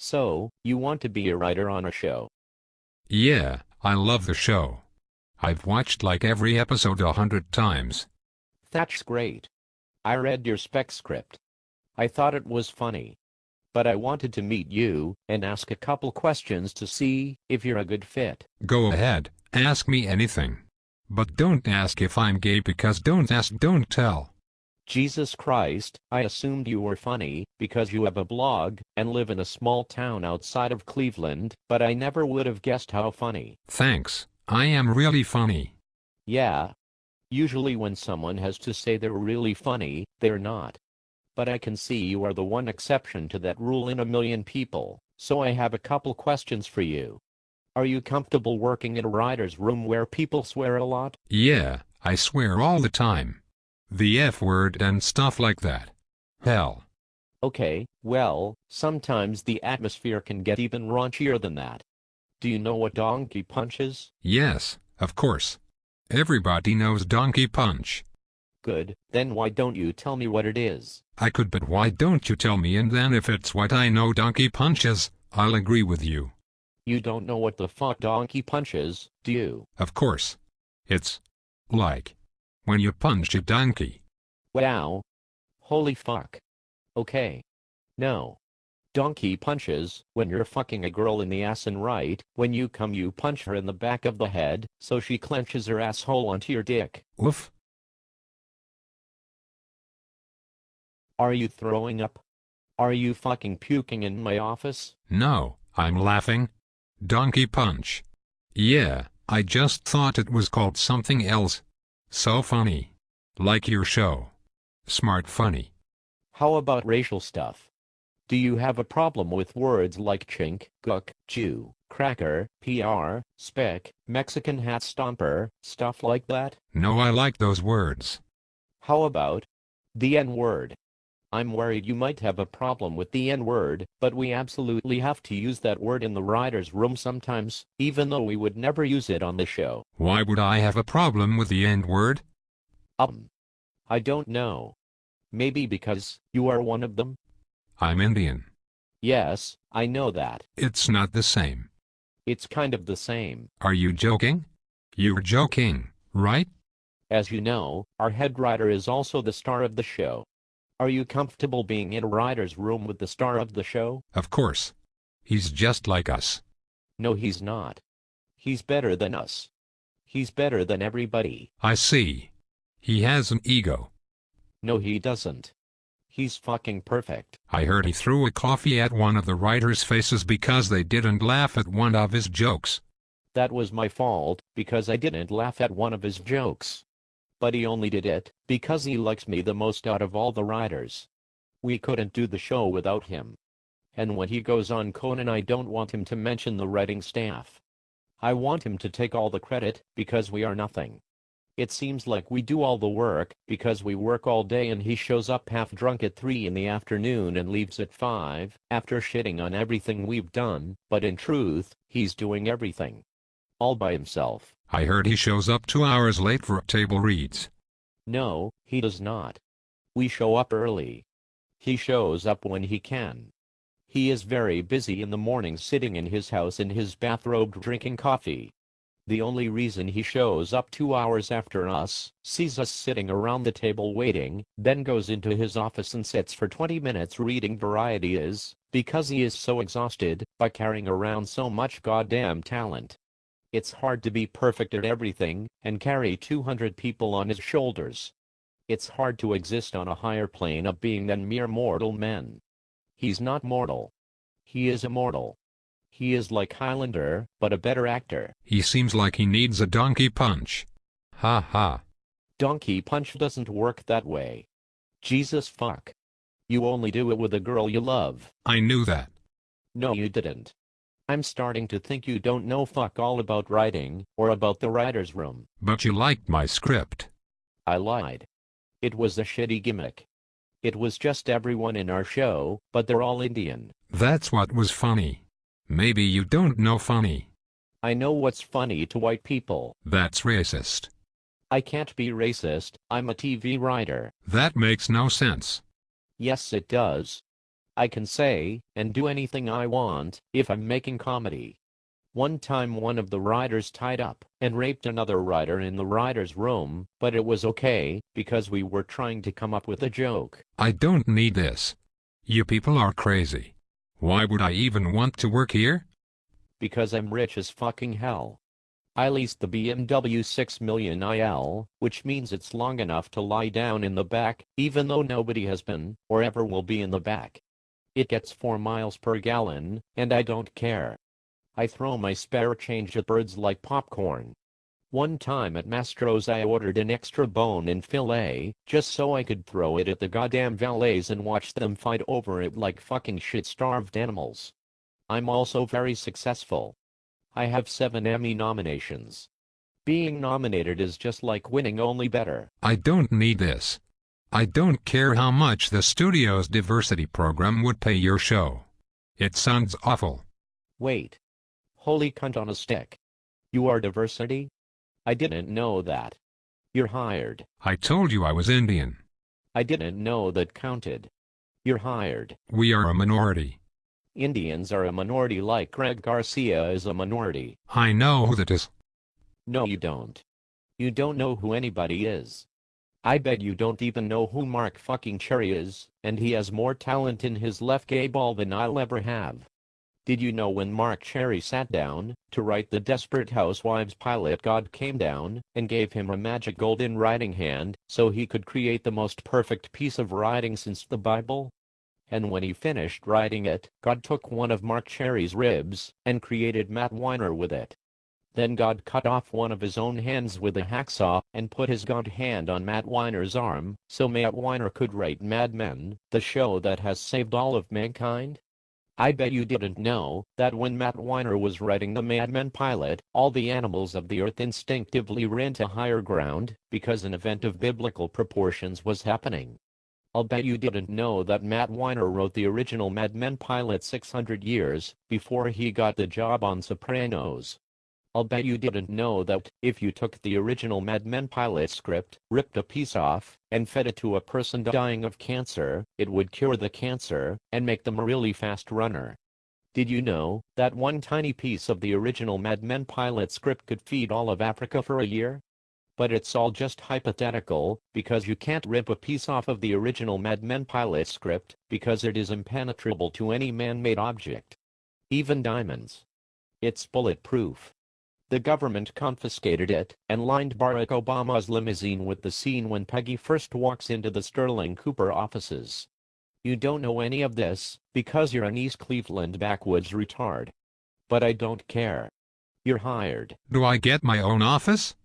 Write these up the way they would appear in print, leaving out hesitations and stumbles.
So, you want to be a writer on a show? Yeah, I love the show. I've watched like every episode 100 times. That's great. I read your spec script. I thought it was funny. But I wanted to meet you and ask a couple questions to see if you're a good fit. Go ahead, ask me anything. But don't ask if I'm gay because don't ask, don't tell. Jesus Christ, I assumed you were funny because you have a blog and live in a small town outside of Cleveland, but I never would have guessed how funny. Thanks, I am really funny. Yeah. Usually when someone has to say they're really funny, they're not. But I can see you are the one exception to that rule in a million people, so I have a couple questions for you. Are you comfortable working in a writer's room where people swear a lot? Yeah, I swear all the time. The F word and stuff like that. Hell. Okay, well, sometimes the atmosphere can get even raunchier than that. Do you know what donkey punch is? Yes, of course. Everybody knows Donkey Punch. Good, then why don't you tell me what it is? I could, but why don't you tell me, and then if it's what I know Donkey Punch is, I'll agree with you. You don't know what the fuck donkey punch is, do you? Of course. It's like when you punch a donkey. Wow. Holy fuck. Okay. No. Donkey punches when you're fucking a girl in the ass, and right when you come you punch her in the back of the head so she clenches her asshole onto your dick. Oof. Are you throwing up? Are you fucking puking in my office? No, I'm laughing. Donkey Punch. Yeah, I just thought it was called something else. So funny. Like your show. Smart funny. How about racial stuff? Do you have a problem with words like chink, gook, Jew, cracker, PR, spec, Mexican hat stomper, stuff like that? No, I like those words. How about the N-word? I'm worried you might have a problem with the N-word, but we absolutely have to use that word in the writer's room sometimes, even though we would never use it on the show. Why would I have a problem with the N-word? I don't know. Maybe because you are one of them? I'm Indian. Yes, I know that. It's not the same. It's kind of the same. Are you joking? You're joking, right? As you know, our head writer is also the star of the show. Are you comfortable being in a writer's room with the star of the show? Of course. He's just like us. No, he's not. He's better than us. He's better than everybody. I see. He has an ego. No, he doesn't. He's fucking perfect. I heard he threw a coffee at one of the writers' faces because they didn't laugh at one of his jokes. That was my fault, because I didn't laugh at one of his jokes. But he only did it because he likes me the most out of all the writers. We couldn't do the show without him. And when he goes on Conan, I don't want him to mention the writing staff. I want him to take all the credit, because we are nothing. It seems like we do all the work because we work all day, and he shows up half drunk at 3 in the afternoon and leaves at 5 after shitting on everything we've done, but in truth, he's doing everything. All by himself. I heard he shows up 2 hours late for table reads. No, he does not. We show up early. He shows up when he can. He is very busy in the morning, sitting in his house in his bathrobe drinking coffee. The only reason he shows up 2 hours after us, sees us sitting around the table waiting, then goes into his office and sits for 20 minutes reading Variety is because he is so exhausted by carrying around so much goddamn talent. It's hard to be perfect at everything and carry 200 people on his shoulders. It's hard to exist on a higher plane of being than mere mortal men. He's not mortal. He is immortal. He is like Highlander, but a better actor. He seems like he needs a donkey punch. Ha ha. Donkey punch doesn't work that way. Jesus fuck. You only do it with a girl you love. I knew that. No, you didn't. I'm starting to think you don't know fuck all about writing, or about the writer's room. But you liked my script. I lied. It was a shitty gimmick. It was just everyone in our show, but they're all Indian. That's what was funny. Maybe you don't know funny. I know what's funny to white people. That's racist. I can't be racist, I'm a TV writer. That makes no sense. Yes, it does. I can say and do anything I want if I'm making comedy. One time one of the writers tied up and raped another writer in the writer's room, but it was okay because we were trying to come up with a joke. I don't need this. You people are crazy. Why would I even want to work here? Because I'm rich as fucking hell. I leased the BMW 6 million IL, which means it's long enough to lie down in the back, even though nobody has been, or ever will be in the back. It gets 4 miles per gallon, and I don't care. I throw my spare change at birds like popcorn. One time at Mastro's I ordered an extra bone-in fillet, just so I could throw it at the goddamn valets and watch them fight over it like fucking shit-starved animals. I'm also very successful. I have 7 Emmy nominations. Being nominated is just like winning, only better. I don't need this. I don't care how much the studio's diversity program would pay your show. It sounds awful. Wait. Holy cunt on a stick. You are diversity? I didn't know that. You're hired. I told you I was Indian. I didn't know that counted. You're hired. We are a minority. Indians are a minority like Greg Garcia is a minority. I know who that is. No, you don't. You don't know who anybody is. I bet you don't even know who Mark fucking Cherry is, and he has more talent in his left gay ball than I'll ever have. Did you know when Mark Cherry sat down to write the Desperate Housewives pilot, God came down and gave him a magic golden writing hand so he could create the most perfect piece of writing since the Bible? And when he finished writing it, God took one of Mark Cherry's ribs and created Matt Weiner with it. Then God cut off one of his own hands with a hacksaw and put his god hand on Matt Weiner's arm so Matt Weiner could write Mad Men, the show that has saved all of mankind. I bet you didn't know that when Matt Weiner was writing the Mad Men pilot, all the animals of the earth instinctively ran to higher ground because an event of biblical proportions was happening. I'll bet you didn't know that Matt Weiner wrote the original Mad Men pilot 600 years before he got the job on Sopranos. I'll bet you didn't know that if you took the original Mad Men pilot script, ripped a piece off, and fed it to a person dying of cancer, it would cure the cancer and make them a really fast runner. Did you know that one tiny piece of the original Mad Men pilot script could feed all of Africa for a year? But it's all just hypothetical, because you can't rip a piece off of the original Mad Men pilot script, because it is impenetrable to any man-made object. Even diamonds. It's bulletproof. The government confiscated it, and lined Barack Obama's limousine with the scene when Peggy first walks into the Sterling Cooper offices. You don't know any of this, because you're an East Cleveland backwoods retard. But I don't care. You're hired. Do I get my own office?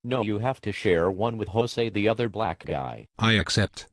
No, you have to share one with Jose, the other black guy. I accept.